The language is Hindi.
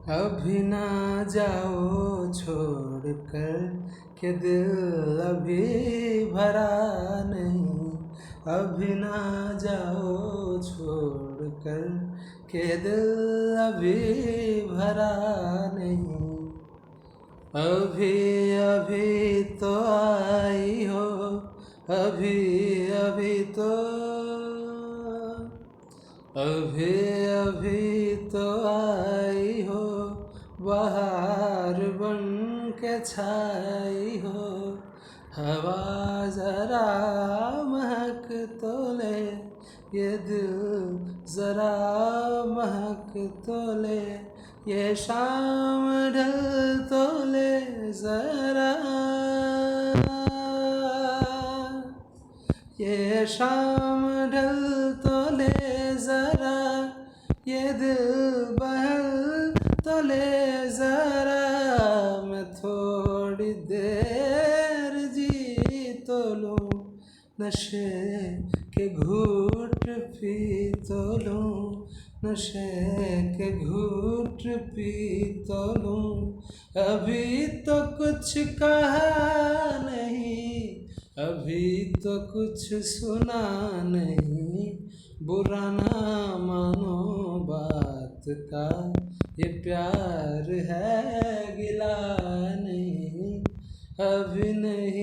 अभी ना जाओ छोड़ कर के दिल अभी भरा नहीं। अभी ना जाओ छोड़ कर के दिल अभी भरा नहीं। अभी अभी तो आई हो, अभी अभी तो, अभी अभी तो आई हो, बहार बन के छाई हो। हवा जरा महक तो ले, ये दिल जरा महक तो ले, ये शाम ढल तो ले जरा, ये शाम ढल तो ले जरा, ये दिल बहल तो ले जरा। मैं थोड़ी देर जी तो लूं, नशे के घूट पी तो लूं, नशे के घूट पी तो लूं। अभी तो कुछ कहा नहीं, अभी तो कुछ सुना नहीं। बुरा ना मानो बात का, ये प्यार है गिला नहीं। अभी नहीं